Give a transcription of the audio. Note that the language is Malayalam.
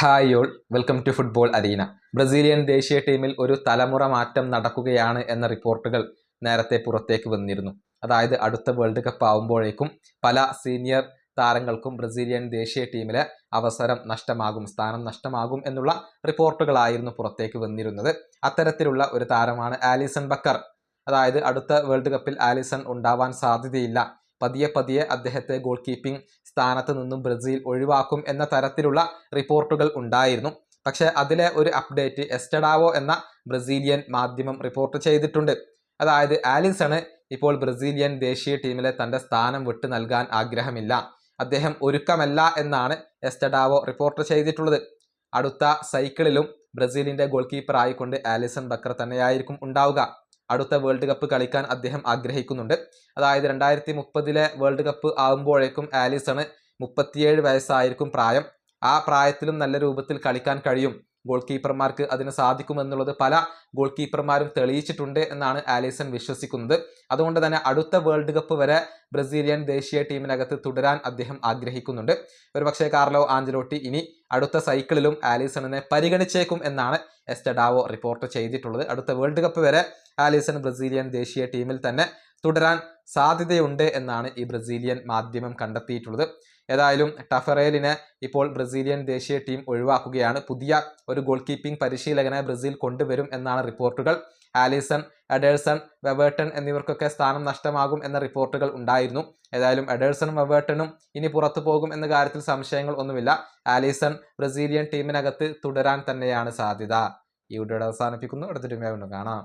Hi all, welcome to football arena. Brazilian ദേശീയ ടീമിൽ ഒരു തലമുറ മാറ്റം നടക്കുകയാണ് എന്ന റിപ്പോർട്ടുകൾ നേരത്തെ പുറത്തേക്ക് വന്നിരുന്നു. അതായത് അടുത്ത വേൾഡ് കപ്പ് ആവുമ്പോഴേക്കും പല സീനിയർ താരങ്ങൾക്കും ബ്രസീലിയൻ ദേശീയ ടീമിലെ സ്ഥാനം നഷ്ടമാകും എന്നുള്ള റിപ്പോർട്ടുകളായിരുന്നു പുറത്തേക്ക് വന്നിരുന്നത്. അത്തരത്തിലുള്ള ഒരു താരമാണ് ആലിസൺ ബക്കർ. അതായത് അടുത്ത വേൾഡ് കപ്പിൽ ആലിസൺ ഉണ്ടാവാൻ സാധ്യതയില്ല, പതിയെ അദ്ദേഹത്തെ ഗോൾ കീപ്പിംഗ് സ്ഥാനത്ത് നിന്നും ബ്രസീൽ ഒഴിവാക്കും എന്ന തരത്തിലുള്ള റിപ്പോർട്ടുകൾ ഉണ്ടായിരുന്നു. പക്ഷേ അതിലെ ഒരു അപ്ഡേറ്റ് എസ്റ്റഡാവോ എന്ന ബ്രസീലിയൻ മാധ്യമം റിപ്പോർട്ട് ചെയ്തിട്ടുണ്ട്. അതായത് ആലിസണ് ഇപ്പോൾ ബ്രസീലിയൻ ദേശീയ ടീമിലെ തൻ്റെ സ്ഥാനം വിട്ടു നൽകാൻ ആഗ്രഹമില്ല, അദ്ദേഹം ഒരുക്കമല്ല എന്നാണ് എസ്റ്റഡാവോ റിപ്പോർട്ട് ചെയ്തിട്ടുള്ളത്. അടുത്ത സൈക്കിളിലും ബ്രസീലിൻ്റെ ഗോൾ കീപ്പർ ആയിക്കൊണ്ട് ആലിസൺ ബക്കർ തന്നെയായിരിക്കും ഉണ്ടാവുക. അടുത്ത വേൾഡ് കപ്പ് കളിക്കാൻ അദ്ദേഹം ആഗ്രഹിക്കുന്നുണ്ട്. അതായത് 2030 വേൾഡ് കപ്പ് ആകുമ്പോഴേക്കും ആലിസണ് 37 വയസ്സായിരിക്കും പ്രായം. ആ പ്രായത്തിലും നല്ല രൂപത്തിൽ കളിക്കാൻ കഴിയും, ഗോൾ കീപ്പർമാർക്ക് അതിന് സാധിക്കുമെന്നുള്ളത് പല ഗോൾ കീപ്പർമാരും തെളിയിച്ചിട്ടുണ്ട് എന്നാണ് ആലിസൺ വിശ്വസിക്കുന്നത്. അതുകൊണ്ട് തന്നെ അടുത്ത വേൾഡ് കപ്പ് വരെ ബ്രസീലിയൻ ദേശീയ ടീമിനകത്ത് തുടരാൻ അദ്ദേഹം ആഗ്രഹിക്കുന്നുണ്ട്. ഒരുപക്ഷെ കാർലോ ആഞ്ചലോട്ടി ഇനി അടുത്ത സൈക്കിളിലും ആലിസണിനെ പരിഗണിച്ചേക്കും എന്നാണ് എസ്റ്റഡാവോ റിപ്പോർട്ട് ചെയ്തിട്ടുള്ളത്. അടുത്ത വേൾഡ് കപ്പ് വരെ ആലിസൺ ബ്രസീലിയൻ ദേശീയ ടീമിൽ തന്നെ തുടരാൻ സാധ്യതയുണ്ട് എന്നാണ് ഈ ബ്രസീലിയൻ മാധ്യമം കണ്ടെത്തിയിട്ടുള്ളത്. ഏതായാലും ടഫറേലിനെ ഇപ്പോൾ ബ്രസീലിയൻ ദേശീയ ടീം ഒഴിവാക്കുകയാണ്. പുതിയ ഒരു ഗോൾ കീപ്പിംഗ് പരിശീലകനെ ബ്രസീൽ കൊണ്ടുവരും എന്നാണ് റിപ്പോർട്ടുകൾ. ആലിസൺ, എഡേഴ്സൺ, വെവേർട്ടൺ എന്നിവർക്കൊക്കെ സ്ഥാനം നഷ്ടമാകും എന്ന റിപ്പോർട്ടുകൾ ഉണ്ടായിരുന്നു. ഏതായാലും എഡേഴ്സണും വെവേർട്ടണും ഇനി പുറത്തു പോകും എന്ന കാര്യത്തിൽ സംശയങ്ങൾ ഒന്നുമില്ല. ആലിസൺ ബ്രസീലിയൻ ടീമിനകത്ത് തുടരാൻ തന്നെയാണ് സാധ്യത. ഈ വീഡിയോ അവസാനിപ്പിക്കുന്നു. അടുത്തൊരു വീഡിയോ കാണാം.